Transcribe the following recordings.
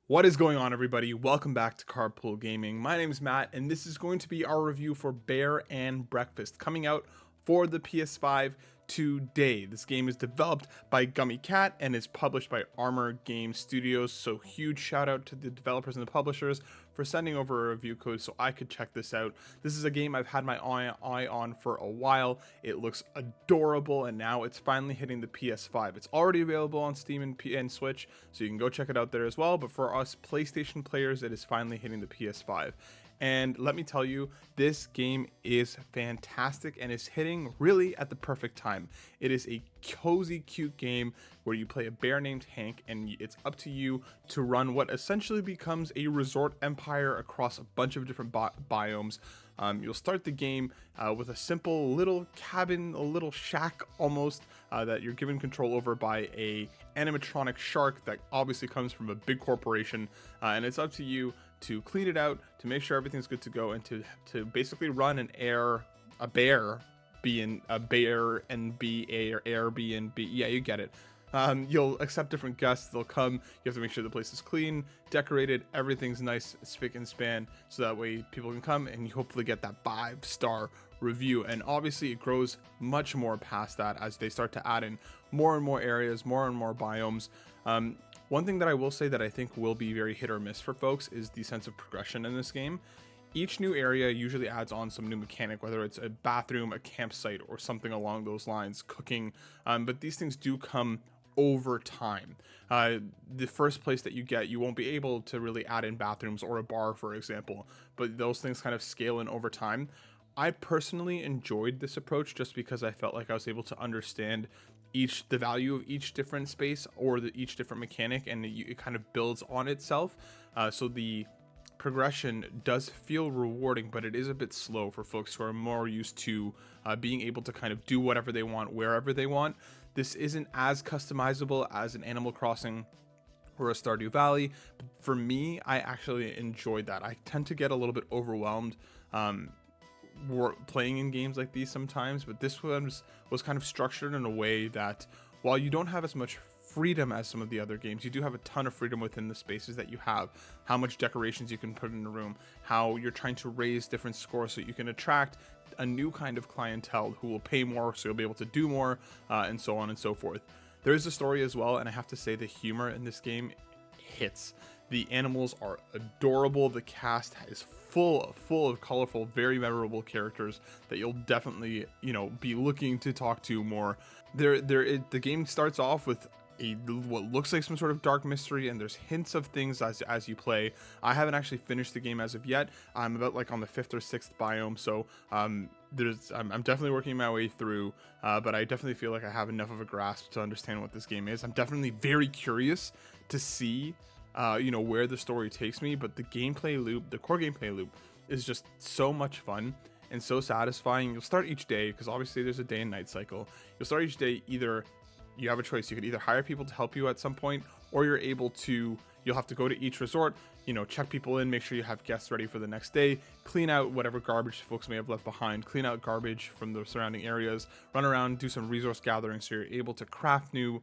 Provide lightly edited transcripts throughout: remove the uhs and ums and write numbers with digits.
What is going on, everybody? Welcome back to Carpool Gaming. My name is Matt, and this is going to be our review for Bear and Breakfast, coming out for the PS5 today. This game is developed by Gummy Cat and is published by Armor Game Studios, so huge shout out to the developers and the publishers for sending over a review code so I could check this out. This is a game I've had my eye on for a while. It looks adorable, and now it's finally hitting the PS5. It's already available on Steam and Switch, so you can go check it out there as well, but for us PlayStation players, it is finally hitting the PS5. And let me tell you, this game is fantastic and is hitting really at the perfect time. It is a cozy, cute game where you play a bear named Hank, and it's up to you to run what essentially becomes a resort empire across a bunch of different biomes. You'll start the game with a simple little cabin, a little shack almost, that you're given control over by a animatronic shark that obviously comes from a big corporation, and it's up to you to clean it out, to make sure everything's good to go, and to basically run a bear being a bear and be a Airbnb. Yeah, you get it. You'll accept different guests. They'll come. You have to make sure the place is clean, decorated, everything's nice, spick and span, so that way people can come and you hopefully get that 5-star review. And obviously it grows much more past that as they start to add in more and more areas, more and more biomes. One thing that I will say that I think will be very hit or miss for folks is the sense of progression in this game. Each new area usually adds on some new mechanic, whether it's a bathroom, a campsite, or something along those lines, cooking. But these things do come over time. The first place that you get, you won't be able to really add in bathrooms or a bar, for example, but those things kind of scale in over time. I personally enjoyed this approach just because I felt like I was able to understand the value of each different space or each different mechanic, and it kind of builds on itself. So the progression does feel rewarding, but it is a bit slow for folks who are more used to being able to kind of do whatever they want wherever they want. This isn't as customizable as an Animal Crossing or a Stardew Valley. But for me, I actually enjoyed that. I tend to get a little bit overwhelmed playing in games like these sometimes, but this one was kind of structured in a way that while you don't have as much freedom as some of the other games, you do have a ton of freedom within the spaces that you have, how much decorations you can put in a room, how you're trying to raise different scores so you can attract a new kind of clientele who will pay more so you'll be able to do more, and so on and so forth. There is a story as well, and I have to say the humor in this game hits. The animals are adorable. The cast is full of colorful, very memorable characters that you'll definitely, be looking to talk to more. The game starts off with what looks like some sort of dark mystery, and there's hints of things as you play. I haven't actually finished the game as of yet. I'm about like on the 5th or 6th biome, so I'm definitely working my way through, but I definitely feel like I have enough of a grasp to understand what this game is. I'm definitely very curious to see where the story takes me, but the core gameplay loop is just so much fun and so satisfying. You'll start each day, because obviously there's a day and night cycle. You'll start each day, you have a choice. You could either hire people to help you at some point, or you'll have to go to each resort, check people in, make sure you have guests ready for the next day, clean out whatever garbage folks may have left behind, clean out garbage from the surrounding areas, run around, do some resource gathering so you're able to craft new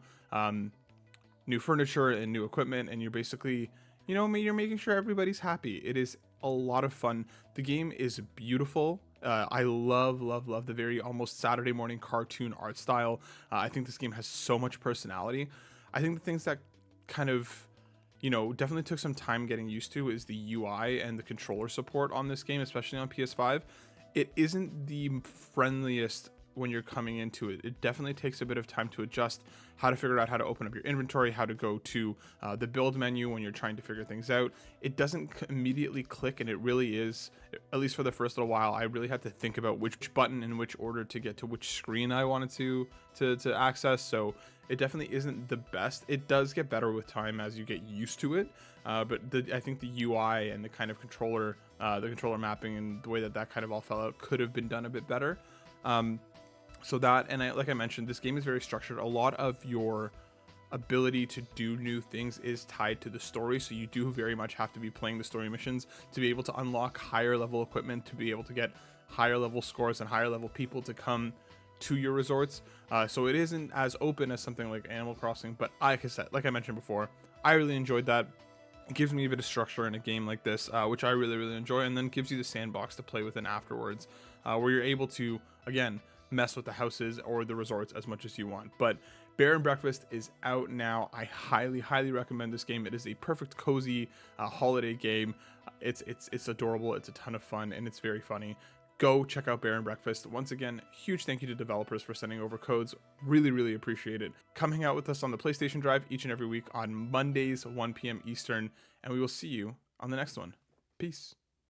furniture and new equipment, and you're basically, you're making sure everybody's happy. It is a lot of fun. The game is beautiful. I love the very almost Saturday morning cartoon art style. I think this game has so much personality. I think the things that kind of, definitely took some time getting used to is the UI and the controller support on this game, especially on PS5. It isn't the friendliest when you're coming into it. It definitely takes a bit of time to adjust, how to figure out how to open up your inventory, how to go to the build menu when you're trying to figure things out. It doesn't immediately click, and it really is, at least for the first little while, I really had to think about which button in which order to get to which screen I wanted to access. So it definitely isn't the best. It does get better with time as you get used to it, but I think the UI and the kind of controller mapping and the way that kind of all fell out could have been done a bit better. So that, and like I mentioned, this game is very structured. A lot of your ability to do new things is tied to the story, so you do very much have to be playing the story missions to be able to unlock higher level equipment, to be able to get higher level scores and higher level people to come to your resorts. So it isn't as open as something like Animal Crossing, but like I mentioned before, I really enjoyed that. It gives me a bit of structure in a game like this, which I really enjoy, and then gives you the sandbox to play within afterwards, where you're able to, again, mess with the houses or the resorts as much as you want. But Bear and Breakfast is out now. I highly recommend this game. It is a perfect cozy holiday game. It's adorable, it's a ton of fun, and it's very funny. Go check out Bear and Breakfast. Once again, huge thank you to developers for sending over codes. Really appreciate it. Come hang out with us on the PlayStation Drive each and every week on Mondays, 1 p.m. Eastern, and we will see you on the next one. Peace.